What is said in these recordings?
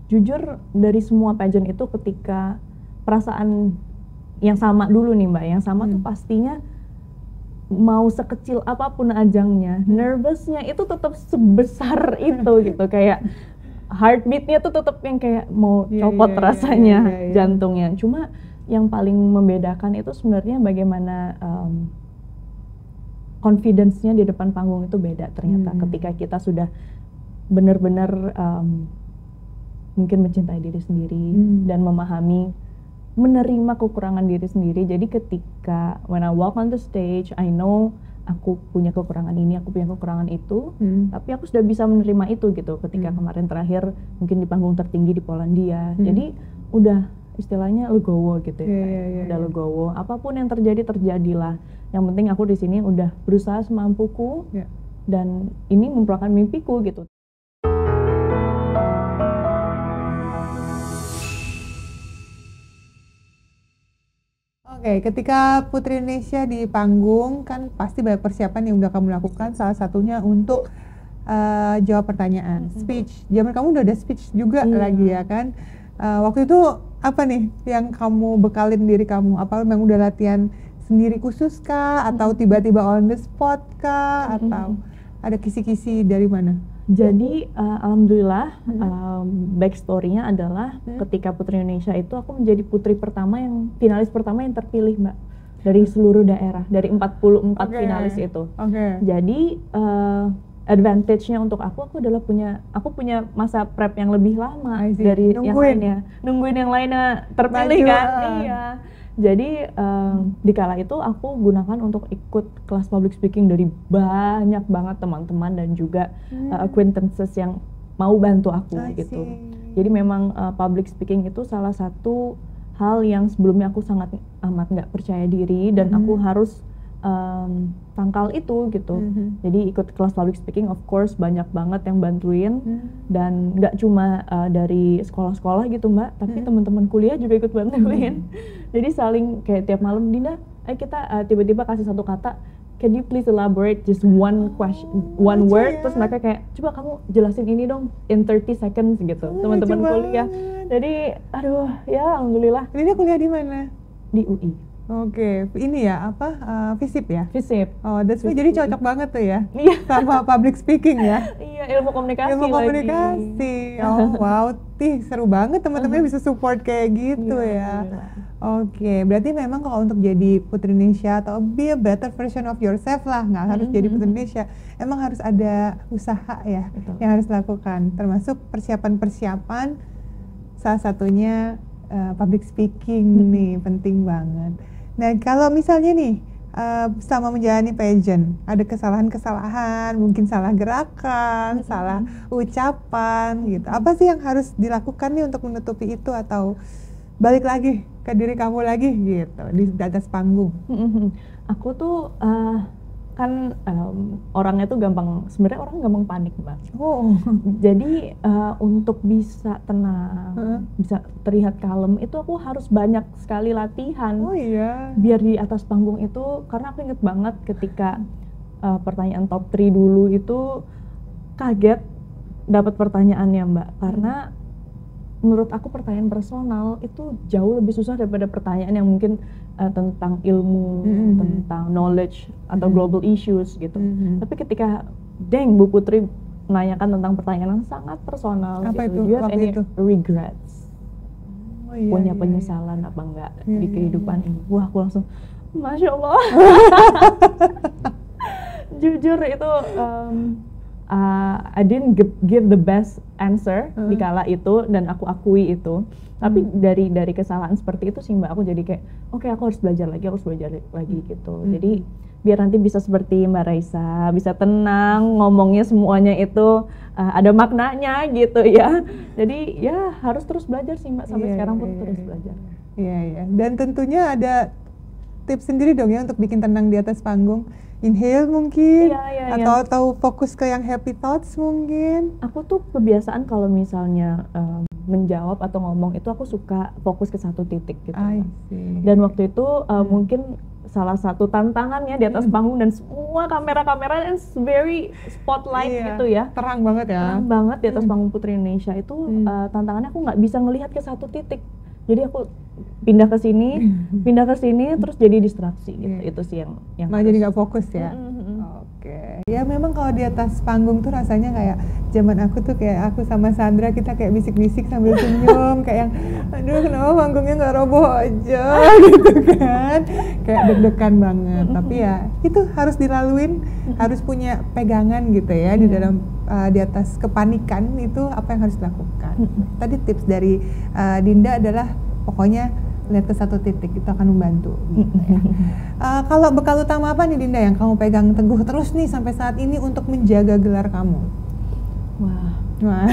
jujur dari semua pageant itu ketika perasaan yang sama dulu nih Mbak, yang sama tuh pastinya mau sekecil apapun ajangnya, nervousnya itu tetap sebesar itu gitu, kayak heartbeatnya tuh tetap yang kayak mau copot rasanya jantungnya. Cuma yang paling membedakan itu sebenarnya bagaimana confidence-nya di depan panggung itu beda ternyata ketika kita sudah benar-benar mungkin mencintai diri sendiri dan memahami, menerima kekurangan diri sendiri. Jadi ketika when I walk on the stage, I know aku punya kekurangan ini, aku punya kekurangan itu, tapi aku sudah bisa menerima itu gitu. Ketika kemarin terakhir mungkin di panggung tertinggi di Polandia, jadi udah istilahnya legowo gitu ya, udah legowo. Apapun yang terjadi terjadilah. Yang penting aku di sini udah berusaha semampuku dan ini merupakan mimpiku gitu. Oke, ketika Putri Indonesia di panggung kan pasti banyak persiapan yang udah kamu lakukan. Salah satunya untuk jawab pertanyaan, speech. Zaman kamu udah ada speech juga lagi ya kan. Waktu itu apa nih yang kamu bekalin diri kamu? Apa memang udah latihan sendiri khusus kah? Atau tiba-tiba on the spot kah? Atau ada kisi-kisi dari mana? Jadi alhamdulillah backstory-nya adalah ketika Putri Indonesia itu aku menjadi putri pertama yang finalis pertama yang terpilih Mbak dari seluruh daerah, dari 44 finalis itu. Jadi advantage-nya untuk aku adalah aku punya masa prep yang lebih lama dari yang lainnya. Nungguin yang lainnya terpilih kan. Iya. Jadi di kala itu aku gunakan untuk ikut kelas public speaking dari banyak banget teman-teman dan juga acquaintances yang mau bantu aku gitu. Jadi memang public speaking itu salah satu hal yang sebelumnya aku sangat amat nggak percaya diri dan aku harus tangkal itu gitu. Jadi ikut kelas public speaking of course banyak banget yang bantuin dan nggak cuma dari sekolah-sekolah gitu Mbak, tapi teman-teman kuliah juga ikut bantuin. Jadi saling kayak tiap malam, Dinda, kita tiba-tiba kasih satu kata, can you please elaborate just one question, one word, terus mereka kayak coba kamu jelasin ini dong in 30 seconds gitu. Teman-teman kuliah. Jadi aduh ya alhamdulillah. Dinda kuliah di mana? Di UI. Oke, ini ya apa FISIP ya? FISIP. Oh, that's why jadi cocok banget tuh ya. Iya. Sama public speaking ya. Iya, ilmu komunikasi. Ilmu komunikasi. Oh, wow, seru banget teman-teman bisa support kayak gitu ya. Oke, berarti memang kalau untuk jadi Putri Indonesia atau be a better version of yourself lah, nggak harus jadi Putri Indonesia. Emang harus ada usaha ya yang harus dilakukan, termasuk persiapan-persiapan. Salah satunya public speaking nih penting banget. Nah, kalau misalnya nih sama menjalani pageant, ada kesalahan-kesalahan, mungkin salah gerakan, salah ucapan gitu. Apa sih yang harus dilakukan nih untuk menutupi itu atau balik lagi ke diri kamu lagi gitu di atas panggung? Aku tuh kan orangnya tuh sebenarnya orang gampang panik Mbak. Jadi untuk bisa tenang, bisa terlihat kalem itu aku harus banyak sekali latihan. Biar di atas panggung itu, karena aku inget banget ketika pertanyaan top 3 dulu itu kaget dapat pertanyaannya Mbak, karena menurut aku pertanyaan personal itu jauh lebih susah daripada pertanyaan yang mungkin tentang ilmu, tentang knowledge atau global issues gitu. Tapi ketika Bu Putri menanyakan tentang pertanyaan yang sangat personal, apa gitu, itu? do you have any regrets? Punya penyesalan apa enggak di kehidupan ini? Wah, aku langsung Masya Allah. Jujur itu I didn't give the best answer di kala itu dan aku akui itu. Tapi dari kesalahan seperti itu sih Mbak, aku jadi kayak oke, aku harus belajar lagi gitu. Jadi biar nanti bisa seperti Mbak Raisa, bisa tenang ngomongnya, semuanya itu ada maknanya gitu ya. Jadi ya harus terus belajar sih Mbak, sampai sekarang pun terus belajar. Iya. Dan tentunya ada tips sendiri dong ya untuk bikin tenang di atas panggung. Inhale mungkin, atau fokus ke yang happy thoughts mungkin. Aku tuh kebiasaan kalau misalnya menjawab atau ngomong itu aku suka fokus ke satu titik gitu. Dan waktu itu mungkin salah satu tantangannya di atas panggung dan semua kamera-kamera is very spotlight gitu ya. Terang banget ya. Terang banget di atas panggung Putri Indonesia itu tantangannya aku nggak bisa ngelihat ke satu titik. Jadi aku pindah ke sini, terus jadi distraksi gitu. Itu sih yang malah jadi nggak fokus ya. Oke. Ya memang kalau di atas panggung tuh rasanya kayak zaman aku tuh kayak aku sama Sandra kita kayak bisik-bisik sambil senyum kayak yang aduh kenapa panggungnya nggak roboh aja gitu kan. Kayak deg-degan banget. Tapi ya itu harus dilaluin, harus punya pegangan gitu ya di dalam di atas kepanikan itu apa yang harus dilakukan. Tadi tips dari Dinda adalah pokoknya lihat ke satu titik, itu akan membantu gitu ya. Kalau bekal utama apa nih Dinda yang kamu pegang teguh terus nih sampai saat ini untuk menjaga gelar kamu? Wah.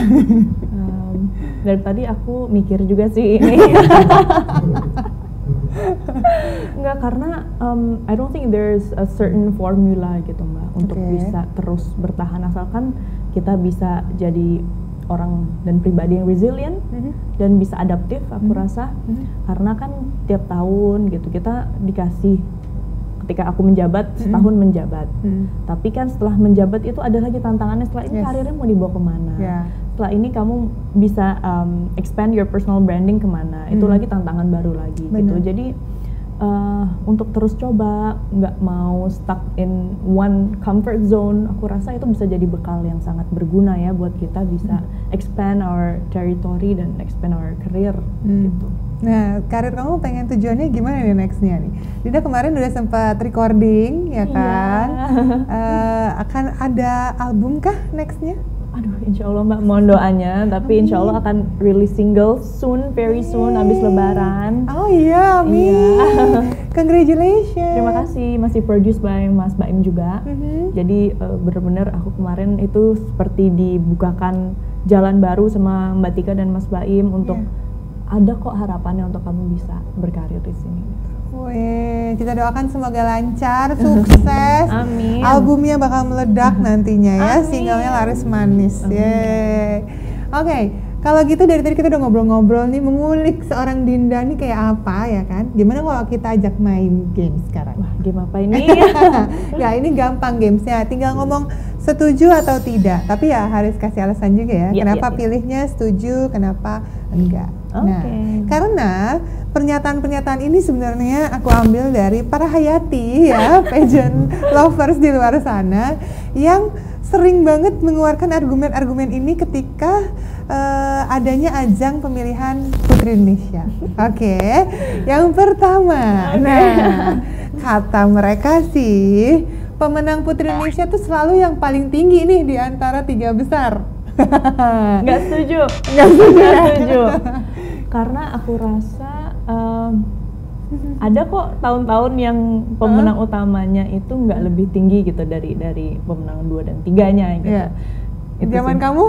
Dari tadi aku mikir juga sih ini. Enggak, karena I don't think there's a certain formula gitu Mbak untuk bisa terus bertahan, asalkan kita bisa jadi orang dan pribadi yang resilient dan bisa adaptif aku rasa. Karena kan tiap tahun gitu kita dikasih, ketika aku menjabat setahun menjabat, tapi kan setelah menjabat itu ada lagi tantangannya. Setelah ini karirnya mau dibawa kemana, setelah ini kamu bisa expand your personal branding kemana, itu lagi tantangan baru lagi gitu. Jadi untuk terus coba, nggak mau stuck in one comfort zone, aku rasa itu bisa jadi bekal yang sangat berguna ya buat kita bisa expand our territory dan expand our career gitu. Nah, karir kamu pengen tujuannya gimana nih nextnya nih? Dinda kemarin udah sempat recording ya kan? Akan ada album kah nextnya? Aduh, insya Allah Mbak, mohon doanya. Tapi insya Allah akan rilis single soon, very soon, abis Lebaran. Oh iya, amin. Congratulations. Terima kasih, masih produced by Mas Baim juga. Jadi benar-benar aku kemarin itu seperti dibukakan jalan baru sama Mbak Tika dan Mas Baim untuk ada kok harapannya untuk kamu bisa berkarir di sini. Wih, kita doakan semoga lancar, sukses. Amin. Albumnya bakal meledak nantinya ya, Amin. singlenya laris manis. Yeay. Oke, kalau gitu dari tadi kita udah ngobrol-ngobrol nih, mengulik seorang Dinda nih kayak apa ya kan? Gimana kalau kita ajak main game sekarang? Wah, game apa ini? Ya ini gampang gamesnya, tinggal ngomong setuju atau tidak. Tapi ya harus kasih alasan juga ya, kenapa pilihnya setuju, kenapa enggak. Nah, karena pernyataan-pernyataan ini sebenarnya aku ambil dari para hayati ya, pageant lovers di luar sana yang sering banget mengeluarkan argumen-argumen ini ketika adanya ajang pemilihan Putri Indonesia. Oke. Yang pertama, nah kata mereka sih pemenang Putri Indonesia tuh selalu yang paling tinggi nih di antara 3 besar. Nggak setuju. Nggak setuju. Karena aku rasa ada kok tahun-tahun yang pemenang utamanya itu nggak lebih tinggi gitu dari pemenang 2 dan 3-nya gitu. Itu zaman kamu?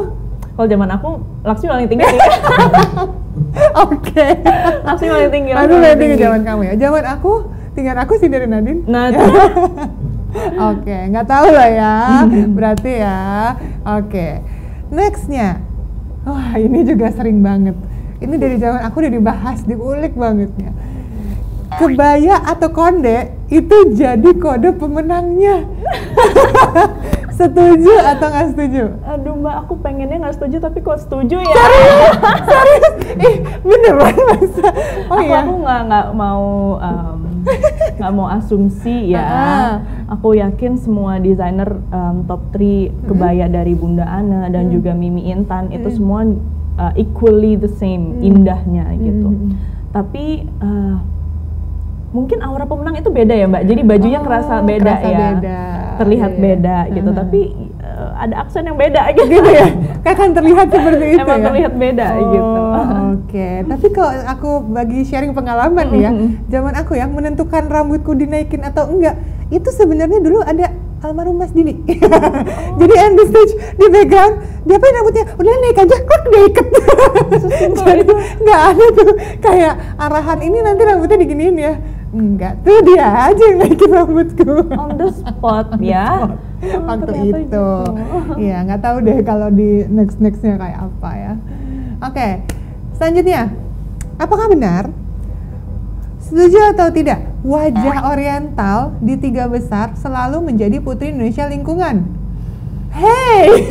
Kalau zaman aku, Laksmi paling tinggi sih. Oke. Laksmi paling tinggi. Laksmi paling tinggi zaman kamu ya. Zaman aku, tinggal aku sih dari Nadine. Nah, Oke, nggak tahu lah ya. Berarti ya. Oke. Nextnya, wah ini juga sering banget. Ini dari zaman aku udah dibahas, diulik banget ya. Kebaya atau konde itu jadi kode pemenangnya. Setuju atau nggak setuju? Aduh Mbak, aku pengennya nggak setuju tapi kok setuju ya? Serius? Beneran masa? Oh iya? Aku nggak mau asumsi ya. Aku yakin semua desainer top 3 kebaya dari Bunda Ana dan juga Mimi Intan itu semua equally the same indahnya gitu. Tapi mungkin aura pemenang itu beda ya Mbak. Jadi bajunya kerasa beda ya. Terlihat beda gitu. Tapi ada aksen yang beda gitu ya. Akan terlihat seperti itu. Emang ya? terlihat beda gitu. Oke. Tapi kalau aku bagi sharing pengalaman nih ya, zaman aku yang menentukan rambutku dinaikin atau enggak, itu sebenarnya dulu ada almarhum Mas Dini. Jadi end the stage di background, dia apain rambutnya? Udah naik aja, kok diikat. Jadi nggak ada tuh kayak arahan ini nanti rambutnya diginiin ya. Enggak, tuh dia aja yang naikin rambutku. On the spot ya. Waktu itu. Iya, nggak tahu deh kalau di nextnya kayak apa ya. Oke, selanjutnya, apakah benar Setuju atau tidak? Wajah oriental di 3 besar selalu menjadi putri Indonesia lingkungan. Hey,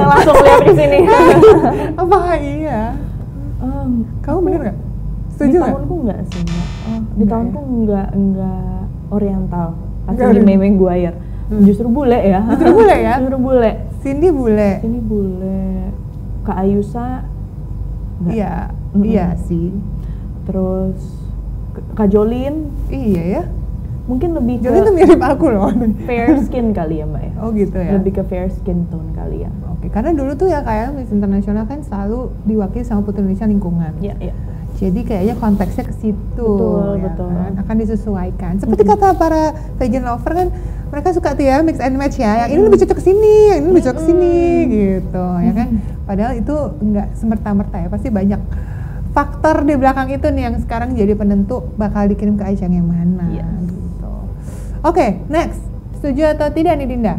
Langsung lihat di sini. apakah iya? Kamu bener nggak? Setuju Di nggak? tahunku enggak sih, Mbak. Di enggak tahunku enggak oriental. Enggak Asli oriental. Maguire. Justru bule ya. Justru bule ya? Justru bule. Cindy bule. Ini bule. Kak Ayusa enggak. Iya, iya sih. Terus Kak Jolin Iya ya. mungkin lebih Jadi itu ke mirip aku loh. fair skin kali ya, Mbak ya. Oh gitu ya. Lebih ke fair skin tone kali ya. Oke, karena dulu tuh ya kayak Miss Internasional kan selalu diwakili sama Putri Indonesia lingkungan. Iya, iya. Jadi kayaknya konteksnya ke situ, Betul, ya betul. kan? Akan disesuaikan. Seperti kata para vegan lover kan, mereka suka tuh ya mix and match ya. Yang ini lebih cocok ke sini, yang ini lebih cocok ke sini, gitu, ya kan? Padahal itu nggak semerta-merta ya, pasti banyak faktor di belakang itu nih yang sekarang jadi penentu bakal dikirim ke ajang yang mana. Yes. Gitu. Oke, next. Setuju atau tidak nih Dinda?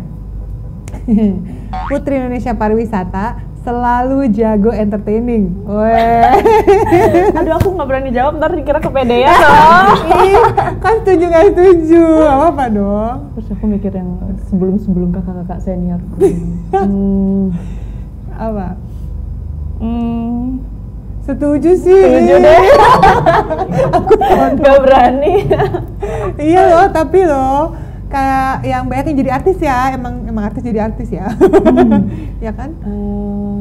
Putri Indonesia Pariwisata selalu jago entertaining. Weh. Aduh, aku nggak berani jawab, ntar dikira kepedean dong. Ih, kan setuju nggak setuju? Apa dong? Terus aku mikir yang sebelum kakak-kakak senior. Apa? Setuju sih. Setuju deh. Gak berani. Iya loh, tapi loh kayak yang banyak yang jadi artis ya, emang artis jadi artis ya. Ya kan?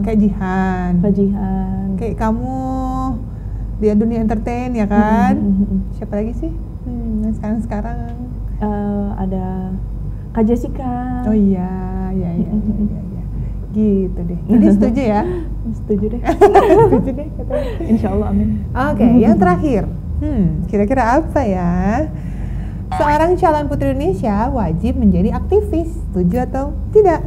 Kayak Jihan. Kajian. Kayak kamu di dunia entertain ya kan? Siapa lagi sih? Sekarang. Ada Kak Jessica. Oh iya. Gitu deh. Jadi setuju ya? Setuju deh. Setuju deh katanya. Insya Allah, amin. Oke, yang terakhir. Kira-kira apa ya? Seorang calon putri Indonesia wajib menjadi aktivis. Setuju atau tidak?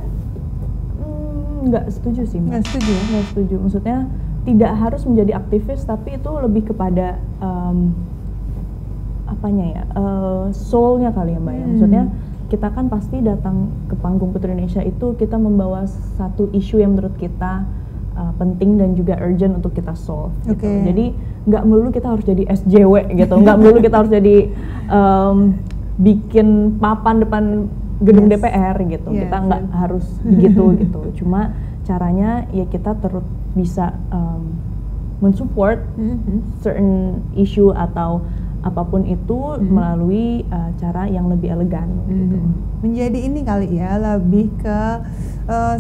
Nggak setuju sih, Mbak. Nggak setuju. Nggak setuju. Maksudnya tidak harus menjadi aktivis, tapi itu lebih kepada apanya ya? Soul-nya kali ya, Mbak. Ya. Maksudnya kita kan pasti datang ke panggung Putri Indonesia itu kita membawa satu isu yang menurut kita penting dan juga urgent untuk kita solve. Gitu. Jadi nggak melulu kita harus jadi SJW gitu, nggak melulu kita harus jadi bikin papan depan gedung DPR gitu. Kita nggak harus begitu gitu. Cuma caranya ya kita terus bisa mensupport certain issue atau apapun itu melalui cara yang lebih elegan. Gitu. Menjadi ini kali ya, lebih ke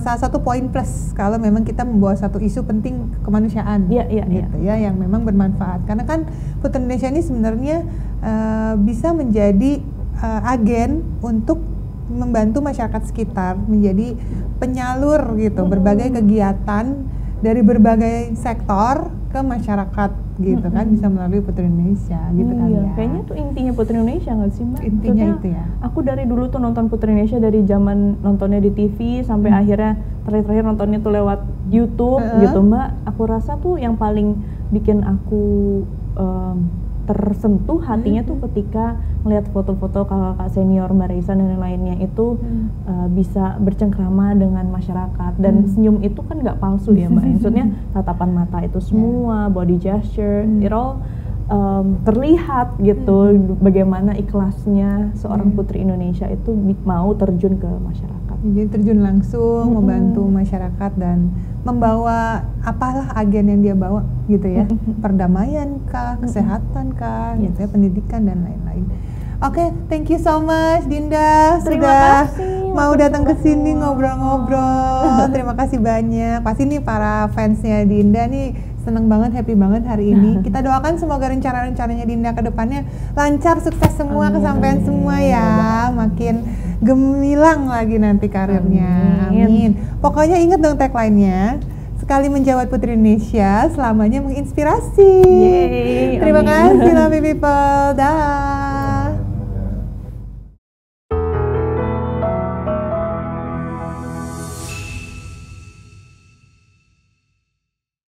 salah satu poin plus kalau memang kita membawa satu isu penting kemanusiaan, gitu ya, yang memang bermanfaat. Karena kan Putri Indonesia ini sebenarnya bisa menjadi agen untuk membantu masyarakat sekitar, menjadi penyalur gitu, berbagai kegiatan dari berbagai sektor ke masyarakat gitu kan, bisa melalui Putri Indonesia gitu kan ya. Kayaknya tuh intinya Putri Indonesia nggak sih, Mbak? Intinya maksudnya, itu ya. Aku dari dulu tuh nonton Putri Indonesia dari zaman nontonnya di TV sampai akhirnya terakhir nontonnya tuh lewat YouTube gitu, Mbak. Aku rasa tuh yang paling bikin aku tersentuh hatinya tuh ketika melihat foto-foto kakak-kakak senior Mbak Reisa dan lainnya itu bisa bercengkrama dengan masyarakat dan senyum itu kan nggak palsu ya, Mbak. Maksudnya tatapan mata itu semua, body gesture, it all terlihat gitu bagaimana ikhlasnya seorang putri Indonesia itu mau terjun ke masyarakat. Jadi terjun langsung membantu masyarakat dan membawa apalah agen yang dia bawa gitu ya, perdamaian kah, kesehatan kah, gitu ya, pendidikan dan lain-lain. Oke, thank you so much Dinda sudah mau datang ke sini ngobrol-ngobrol. Terima kasih banyak. Pasti nih para fansnya Dinda nih seneng banget, happy banget hari ini. Kita doakan semoga rencana-rencananya Dinda ke depannya lancar, sukses semua, kesampaian semua ya. Makin gemilang lagi nanti karirnya. Amin. Pokoknya ingat dong tagline-nya. Sekali menjawab Putri Indonesia, selamanya menginspirasi. Yeay, Terima amin. kasih Lovely People. Dah.